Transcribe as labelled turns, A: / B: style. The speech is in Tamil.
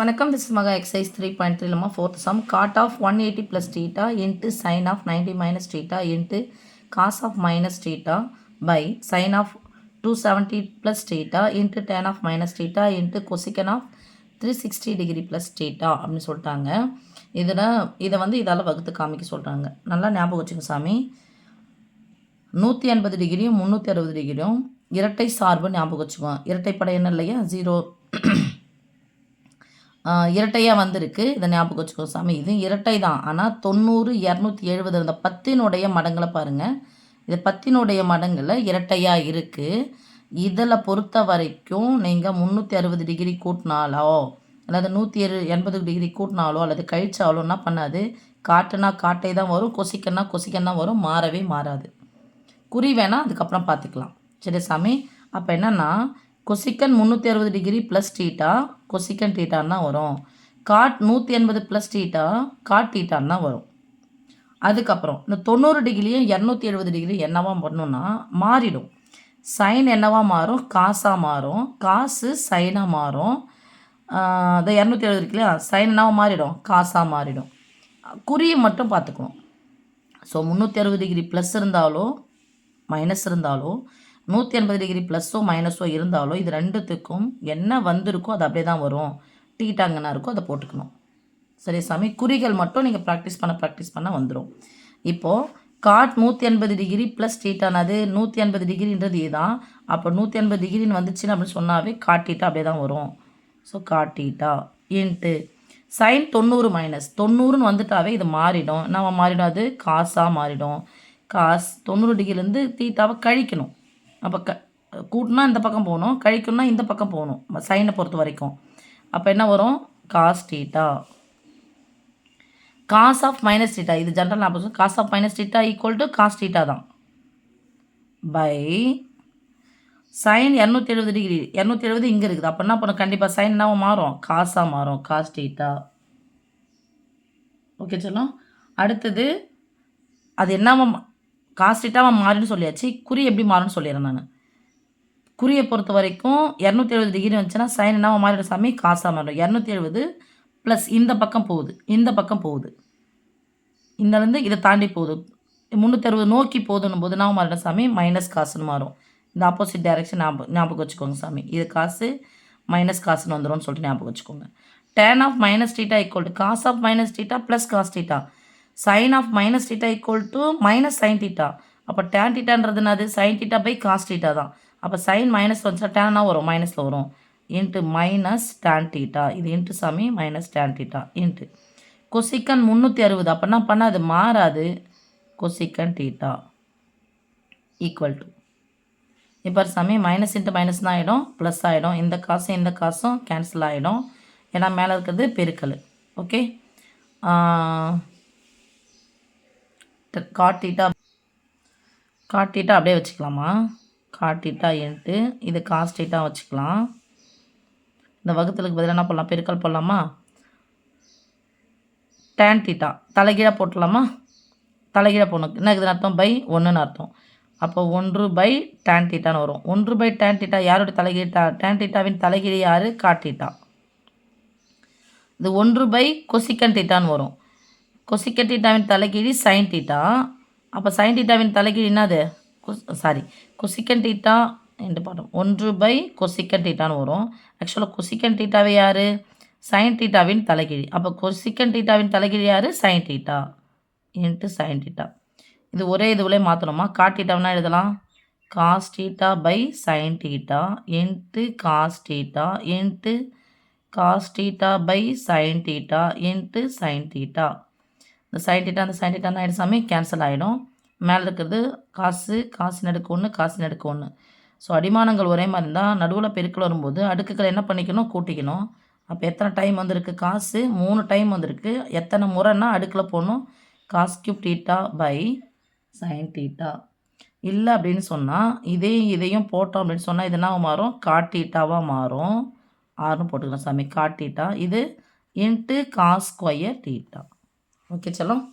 A: வணக்கம். திஸ் இஸ் மகா exercise 3.3 fourth sum. Cot of 180 plus theta into sin of 90 minus theta into cos of minus theta by sin of 270 plus theta into tan of minus theta into cosecant of 360 degree plus theta அப்படின்னு சொல்லிட்டாங்க. இதை வந்து இதால் வகுத்து காமிக்க சொல்கிறாங்க. நல்லா ஞாபகம் வச்சுங்க சாமி. 180 டிகிரியும் 360 டிகிரியும் இரட்டை சார்பு ஞாபகம் வச்சுக்குவோம். இரட்டைப்படை என்ன இல்லையா 0 இரட்டையாக வந்திருக்கு. இதை ஞாபகம் வச்சுக்கோ சாமி. இது இரட்டை தான், ஆனால் 90 270 இருந்த 10னுடைய மடங்களை பாருங்கள். இது 10னுடைய மடங்கில் இரட்டையாக இருக்குது. இதில் பொறுத்த வரைக்கும் நீங்கள் 360 டிகிரி கூட்டினாலோ அல்லது 180 டிகிரி கூட்டினாலோ அல்லது கழிச்சாலோ என்ன பண்ணாது, காட்டுனா காட்டை தான் வரும், கொசிக்கன்னா கொசிக்கன் தான் வரும், மாறவே மாறாது. குறி வேணால் அதுக்கப்புறம் பார்த்துக்கலாம். சரி சாமி. அப்போ என்னென்னா கொசிக்கன் 360 டிகிரி ப்ளஸ் டீட்டா கொசிக்கன் டீட்டான்னு தான் வரும். காட் 180 ப்ளஸ் டீட்டா காட் டீட்டான்னு தான் வரும். அதுக்கப்புறம் இந்த 90 டிகிரியும் 270 டிகிரி என்னவா பண்ணணும்னா மாறிடும். சைன் என்னவா மாறும், காசாக மாறும். காசு சைனாக மாறும். இந்த 270 இருக்குல்லையா, சைன் என்னவா மாறிடும், காசாக மாறிடும். குறியை மட்டும் பார்த்துக்கணும். ஸோ 360 டிகிரி ப்ளஸ் இருந்தாலோ மைனஸ் இருந்தாலோ 180 டிகிரி ப்ளஸ்ஸோ மைனஸோ இருந்தாலும் இது ரெண்டுத்துக்கும் என்ன வந்திருக்கோ அது அப்படியே தான் வரும். டீட்டாங்கன்னா இருக்கோ அதை போட்டுக்கணும். சரி சாமி. குறிகள் மட்டும் நீங்கள் ப்ராக்டிஸ் பண்ண வந்துடும். இப்போது காட் 180 டிகிரி ப்ளஸ் டீட்டானது 180 டிகிரின்றது இதுதான். அப்போ 180 டிகிரின்னு வந்துச்சுன்னு அப்படின்னு சொன்னாவே காட் டீட்டா அப்படியே தான் வரும். So cot theta into sin 90 minus 90ன்னு வந்துட்டாவே இது மாறிடும். நம்ம மாறிடும், அது காசாக மாறிடும். காஸ் 90 டிகிரிலேருந்து தீட்டாவை கழிக்கணும். அப்போ கூட்டினா இந்த பக்கம் போகணும், கழிக்கணும்னா இந்த பக்கம் போகணும் சைனை பொறுத்த வரைக்கும். அப்போ என்ன வரும், cos theta. Cos of minus theta, இது general opposite. Cos of minus theta equal to cos theta தான் பை சைன் 270 டிகிரி. 270 இங்கே இருக்குது. அப்போ என்ன பண்ணும், கண்டிப்பாக சைன் என்ன மாறும், காசாக மாறும், காஸ் டீட்டா. ஓகே சொல்லும். அடுத்தது அது என்னவா காஸ் டீட்டாவாக மாறுன்னு சொல்லியாச்சு. குறி எப்படி மாறும்னு சொல்லிடுறேன் நான். குறியை பொறுத்த வரைக்கும் 270 டிகிரி வந்துச்சுன்னா சைன் என்னவா மாறிடும் சாமி, காசாக மாறிடும். 270 ப்ளஸ் இந்த பக்கம் போகுது, இந்த பக்கம் போகுது, இந்தலேருந்து இதை தாண்டி போகுது, 360 நோக்கி போகுதுன்னும் போது என்ன மாறிடும் சாமி, மைனஸ் காசுன்னு மாறும். இந்த ஆப்போசிட் டைரெக்ஷன் ஞாபகம் வச்சுக்கோங்க சாமி. இது காசு மைனஸ் காசுன்னு வந்துடும்னு சொல்லிட்டு ஞாபகம் வச்சுக்கோங்க. Tan of minus theta equal to cos of minus theta plus cos theta. Sin of minus theta equal to minus sin theta. அப்போ டேன் டீட்டான்றது என்னது, sin theta by cos theta தான். அப்போ சைன் மைனஸ் வந்துச்சுன்னா டேனா வரும், மைனஸில் வரும். Into minus tan theta. இது இன்ட்டு சாமி minus tan theta into cosecant 360. அப்போ என்ன பண்ணால் அது மாறாது, கொசிக்கன் டீட்டா ஈக்குவல் டு இப்போ சாமி மைனஸ் இன்ட்டு மைனஸ் தான் ஆகிடும், ப்ளஸ் ஆகிடும். இந்த காசும் கேன்சல் ஆகிடும். ஏன்னா மேலே இருக்கிறது பெருக்கல். ஓகே. காட் டீட்டா அப்படியே வச்சுக்கலாமா, காட் டீட்டா இன்ட்டு இது காஸ் டீட்டா வச்சுக்கலாம். இந்த வகுத்தலுக்கு பதிலாக என்ன பண்ணலாம், பெருக்கல் போடலாமா. டேன் டீட்டா தலைகீழாக போட்டலாமா, தலைகீழாக போடணும். என்ன இதுன்னு அர்த்தம், பை 1ன்னு அர்த்தம். அப்போ 1 பை டேன் டீட்டான்னு வரும். 1 பை டேன் டீட்டா யாருடைய தலைகீழா, டேன் டீட்டாவின் தலைகீழ் யார், காட் டீட்டா. இது 1 பை கொசிக்கன் டீட்டான்னு வரும். கொசிக்கன் டீட்டாவின் தலைகீழி சைன் டீட்டா. அப்போ சைன் டீட்டாவின் தலைகீழ் என்னது, கொசிக்கன் டீட்டா என்று பாடம் 1 பை கொசிக்கன் டீட்டான்னு வரும். ஆக்சுவலாக கொசிக்கன் டீட்டாவே யார், சைன் டீட்டாவின் தலைகீழ். அப்போ கொசிக்கன் டீட்டாவின் தலைகீழ் யார், sin theta into sin theta. இது ஒரே இதுவிலே மாற்றணுமா. காட் டீட்டாவ்னா எழுதலாம் cos theta by sin theta into cos theta into cos theta by sin theta into sin theta. இந்த சைன் டீட்டா அந்த சைன் டீட்டா ஆகிடும் சாமி, கேன்சல் ஆகிடும். மேலே இருக்கிறது காசு நடுக்கு 1 காசு நடுக்கு 1. ஸோ அடிமானங்கள் ஒரே மாதிரி இருந்தால் நடுவில் பெருக்கல் வரும்போது அடுக்குகளை என்ன பண்ணிக்கணும், கூட்டிக்கணும். அப்போ எத்தனை டைம் வந்திருக்கு, காசு 3 டைம் வந்திருக்கு. எத்தனை முறைன்னா அடுக்கில் போடணும், cos cube theta by sin theta. இல்லை அப்படின்னு சொன்னால் இதையும் போட்டோம் அப்படின்னு சொன்னால் இது என்ன மாறும், காட் டீட்டாவாக மாறும். 6ன்னு போட்டுக்கலாம் சாமி, காட் டீட்டா. இது into cos square theta. Okay செல்லம்.